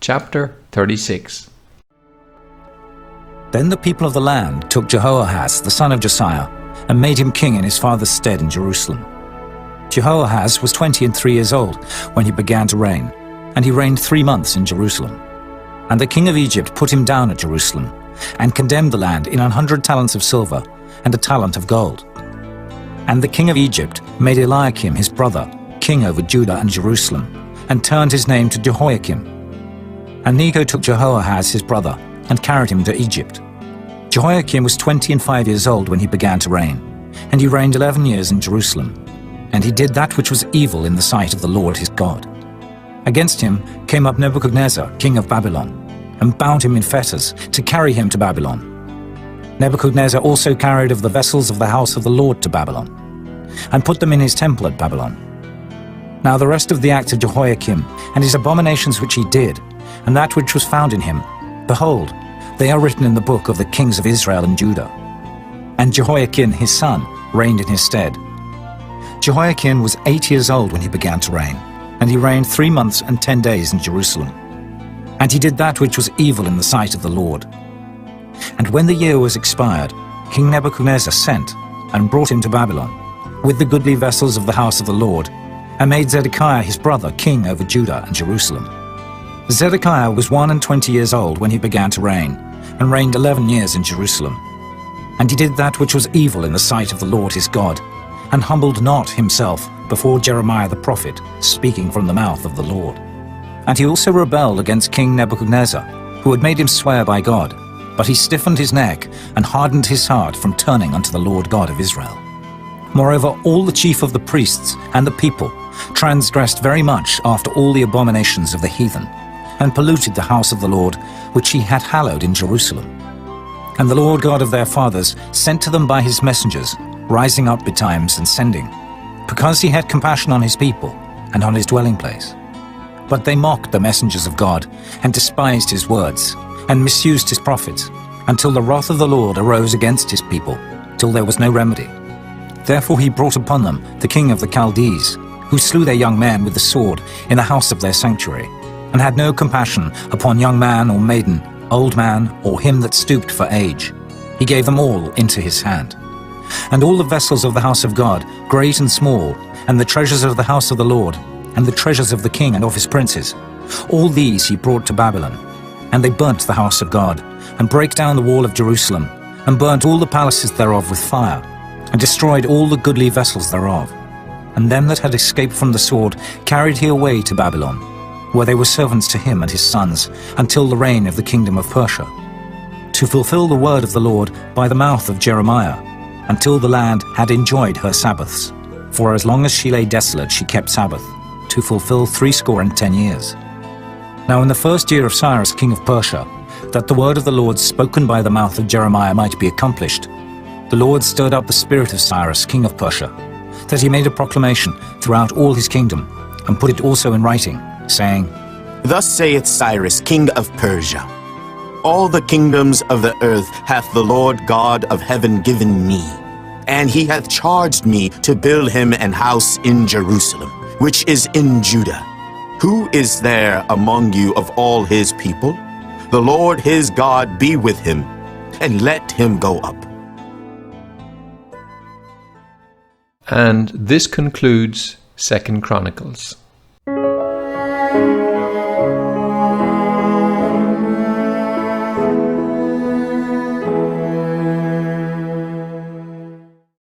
Chapter 36. Then the people of the land took Jehoahaz, the son of Josiah, and made him king in his father's stead in Jerusalem. Jehoahaz was 23 years old when he began to reign, and he reigned 3 months in Jerusalem. And the king of Egypt put him down at Jerusalem, and condemned the land in 100 talents of silver and a talent of gold. And the king of Egypt made Eliakim his brother king over Judah and Jerusalem, and turned his name to Jehoiakim. And Necho took Jehoahaz his brother, and carried him to Egypt. Jehoiakim was 25 years old when he began to reign, and he reigned 11 years in Jerusalem. And he did that which was evil in the sight of the Lord his God. Against him came up Nebuchadnezzar, king of Babylon, and bound him in fetters to carry him to Babylon. Nebuchadnezzar also carried of the vessels of the house of the Lord to Babylon, and put them in his temple at Babylon. Now the rest of the acts of Jehoiakim, and his abominations which he did, and that which was found in him, behold, they are written in the book of the kings of Israel and Judah. And Jehoiachin his son reigned in his stead. Jehoiachin was 8 years old when he began to reign, and he reigned 3 months and 10 days in Jerusalem. And he did that which was evil in the sight of the Lord. And when the year was expired, King Nebuchadnezzar sent and brought him to Babylon, with the goodly vessels of the house of the Lord, and made Zedekiah his brother king over Judah and Jerusalem. Zedekiah was 21 years old when he began to reign, and reigned 11 years in Jerusalem. And he did that which was evil in the sight of the Lord his God, and humbled not himself before Jeremiah the prophet, speaking from the mouth of the Lord. And he also rebelled against King Nebuchadnezzar, who had made him swear by God, but he stiffened his neck and hardened his heart from turning unto the Lord God of Israel. Moreover, all the chief of the priests and the people transgressed very much after all the abominations of the heathen, and polluted the house of the Lord, which he had hallowed in Jerusalem. And the Lord God of their fathers sent to them by his messengers, rising up betimes and sending, because he had compassion on his people and on his dwelling place. But they mocked the messengers of God, and despised his words, and misused his prophets, until the wrath of the Lord arose against his people, till there was no remedy. Therefore he brought upon them the king of the Chaldees, who slew their young men with the sword in the house of their sanctuary, and had no compassion upon young man or maiden, old man, or him that stooped for age. He gave them all into his hand. And all the vessels of the house of God, great and small, and the treasures of the house of the Lord, and the treasures of the king and of his princes, all these he brought to Babylon. And they burnt the house of God, and brake down the wall of Jerusalem, and burnt all the palaces thereof with fire, and destroyed all the goodly vessels thereof. And them that had escaped from the sword carried he away to Babylon, where they were servants to him and his sons, until the reign of the kingdom of Persia, to fulfill the word of the Lord by the mouth of Jeremiah, until the land had enjoyed her Sabbaths. For as long as she lay desolate she kept Sabbath, to fulfill 70 years. Now in the first year of Cyrus king of Persia, that the word of the Lord spoken by the mouth of Jeremiah might be accomplished, the Lord stirred up the spirit of Cyrus king of Persia, that he made a proclamation throughout all his kingdom, and put it also in writing, saying, Thus saith Cyrus king of Persia, All the kingdoms of the earth hath the Lord God of heaven given me, and he hath charged me to build him an house in Jerusalem, which is in Judah. Who is there among you of all his people? The Lord his God be with him, and let him go up. And this concludes 2 Chronicles.